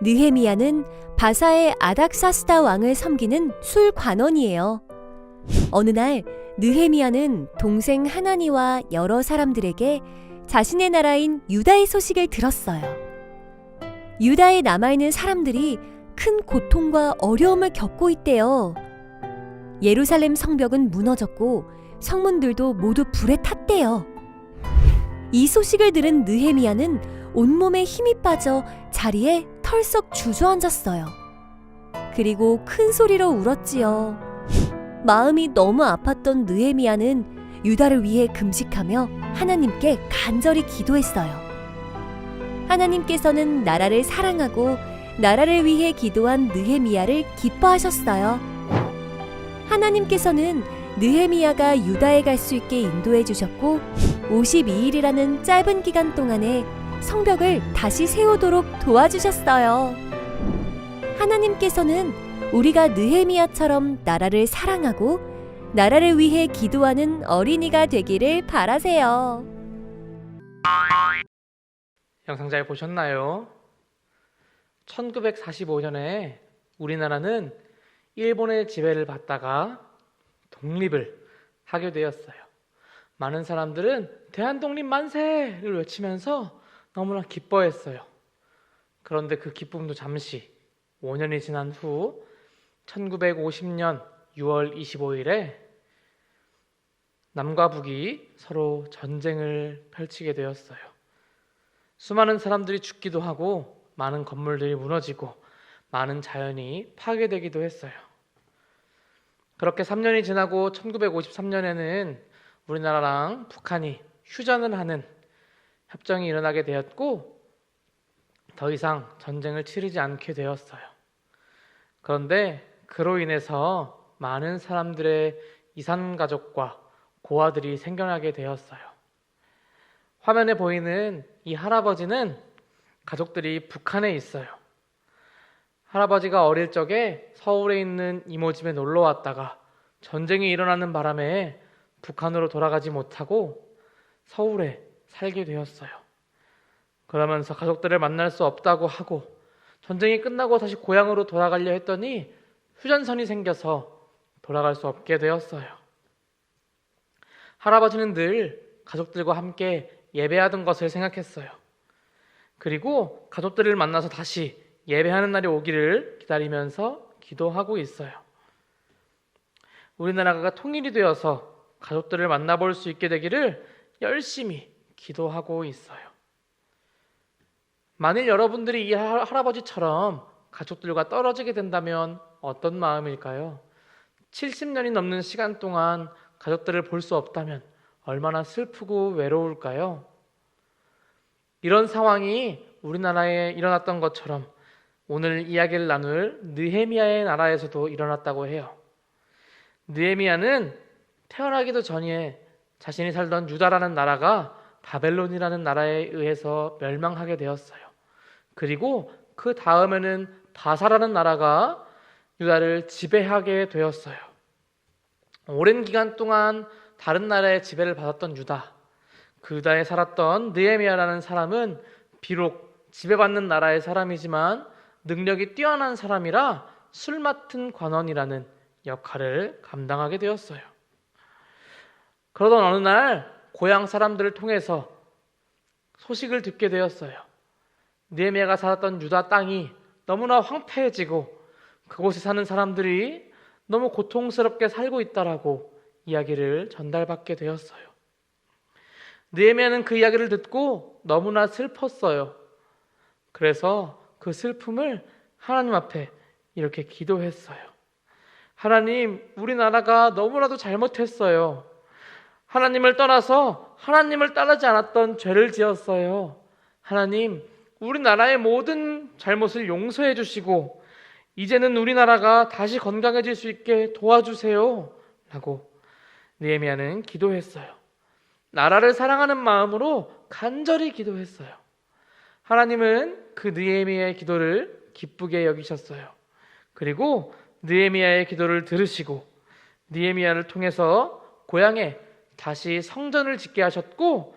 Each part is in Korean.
느헤미야는 바사의 아닥사스다 왕을 섬기는 술 관원이에요. 어느 날 느헤미야는 동생 하나니와 여러 사람들에게 자신의 나라인 유다의 소식을 들었어요. 유다에 남아있는 사람들이 큰 고통과 어려움을 겪고 있대요. 예루살렘 성벽은 무너졌고 성문들도 모두 불에 탔대요. 이 소식을 들은 느헤미야는 온몸에 힘이 빠져 자리에 털썩 주저앉았어요. 그리고 큰 소리로 울었지요. 마음이 너무 아팠던 느헤미야는 유다를 위해 금식하며 하나님께 간절히 기도했어요. 하나님께서는 나라를 사랑하고 나라를 위해 기도한 느헤미야를 기뻐하셨어요. 하나님께서는 느헤미야가 유다에 갈 수 있게 인도해 주셨고 52일이라는 짧은 기간 동안에 성벽을 다시 세우도록 도와주셨어요. 하나님께서는 우리가 느헤미야처럼 나라를 사랑하고 나라를 위해 기도하는 어린이가 되기를 바라세요. 영상 잘 보셨나요? 1945년에 우리나라는 일본의 지배를 받다가 독립을 하게 되었어요. 많은 사람들은 대한독립 만세를 외치면서 너무나 기뻐했어요. 그런데 그 기쁨도 잠시 5년이 지난 후 1950년 6월 25일에 남과 북이 서로 전쟁을 펼치게 되었어요. 수많은 사람들이 죽기도 하고 많은 건물들이 무너지고 많은 자연이 파괴되기도 했어요. 그렇게 3년이 지나고 1953년에는 우리나라랑 북한이 휴전을 하는 협정이 일어나게 되었고 더 이상 전쟁을 치르지 않게 되었어요. 그런데 그로 인해서 많은 사람들의 이산가족과 고아들이 생겨나게 되었어요. 화면에 보이는 이 할아버지는 가족들이 북한에 있어요. 할아버지가 어릴 적에 서울에 있는 이모 집에 놀러 왔다가 전쟁이 일어나는 바람에 북한으로 돌아가지 못하고 서울에 살게 되었어요. 그러면서 가족들을 만날 수 없다고 하고 전쟁이 끝나고 다시 고향으로 돌아가려 했더니 휴전선이 생겨서 돌아갈 수 없게 되었어요. 할아버지는 늘 가족들과 함께 예배하던 것을 생각했어요. 그리고 가족들을 만나서 다시 예배하는 날이 오기를 기다리면서 기도하고 있어요. 우리나라가 통일이 되어서 가족들을 만나볼 수 있게 되기를 열심히 기도하고 있어요. 만일 여러분들이 이 할아버지처럼 가족들과 떨어지게 된다면 어떤 마음일까요? 70년이 넘는 시간 동안 가족들을 볼 수 없다면 얼마나 슬프고 외로울까요? 이런 상황이 우리나라에 일어났던 것처럼 오늘 이야기를 나눌 느헤미야의 나라에서도 일어났다고 해요. 느헤미야는 태어나기도 전에 자신이 살던 유다라는 나라가 바벨론이라는 나라에 의해서 멸망하게 되었어요. 그리고 그 다음에는 바사라는 나라가 유다를 지배하게 되었어요. 오랜 기간 동안 다른 나라의 지배를 받았던 유다, 그 유다에 살았던 느헤미야라는 사람은 비록 지배받는 나라의 사람이지만 능력이 뛰어난 사람이라 술 맡은 관원이라는 역할을 감당하게 되었어요. 그러던 어느 날 고향 사람들을 통해서 소식을 듣게 되었어요. 느헤미야가 살았던 유다 땅이 너무나 황폐해지고 그곳에 사는 사람들이 너무 고통스럽게 살고 있다라고 이야기를 전달받게 되었어요. 느헤미야는 그 이야기를 듣고 너무나 슬펐어요. 그래서 그 슬픔을 하나님 앞에 이렇게 기도했어요. 하나님, 우리나라가 너무나도 잘못했어요. 하나님을 떠나서 하나님을 따르지 않았던 죄를 지었어요. 하나님, 우리나라의 모든 잘못을 용서해 주시고 이제는 우리나라가 다시 건강해질 수 있게 도와주세요 라고 느헤미야는 기도했어요. 나라를 사랑하는 마음으로 간절히 기도했어요. 하나님은 그 느헤미야의 기도를 기쁘게 여기셨어요. 그리고 느헤미야의 기도를 들으시고 느헤미야를 통해서 고향에 다시 성전을 짓게 하셨고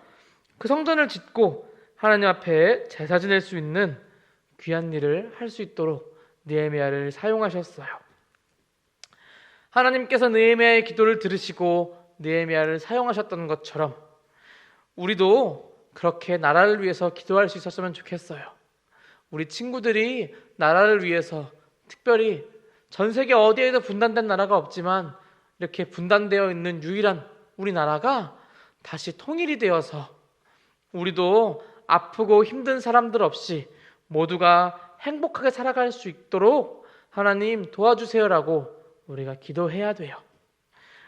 그 성전을 짓고 하나님 앞에 제사 지낼 수 있는 귀한 일을 할 수 있도록 느헤미야를 사용하셨어요. 하나님께서 느헤미야의 기도를 들으시고 느헤미야를 사용하셨던 것처럼 우리도 그렇게 나라를 위해서 기도할 수 있었으면 좋겠어요. 우리 친구들이 나라를 위해서, 특별히 전 세계 어디에도 분단된 나라가 없지만 이렇게 분단되어 있는 유일한 우리나라가 다시 통일이 되어서 우리도 아프고 힘든 사람들 없이 모두가 행복하게 살아갈 수 있도록 하나님 도와주세요라고 우리가 기도해야 돼요.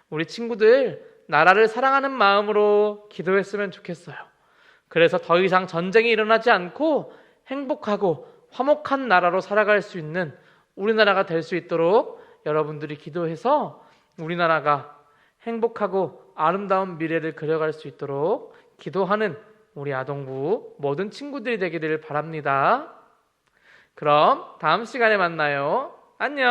우리 친구들 나라를 사랑하는 마음으로 기도했으면 좋겠어요. 그래서 더 이상 전쟁이 일어나지 않고 행복하고 화목한 나라로 살아갈 수 있는 우리나라가 될 수 있도록 여러분들이 기도해서 우리나라가 행복하고 아름다운 미래를 그려갈 수 있도록 기도하는 우리 아동부 모든 친구들이 되기를 바랍니다. 그럼 다음 시간에 만나요. 안녕.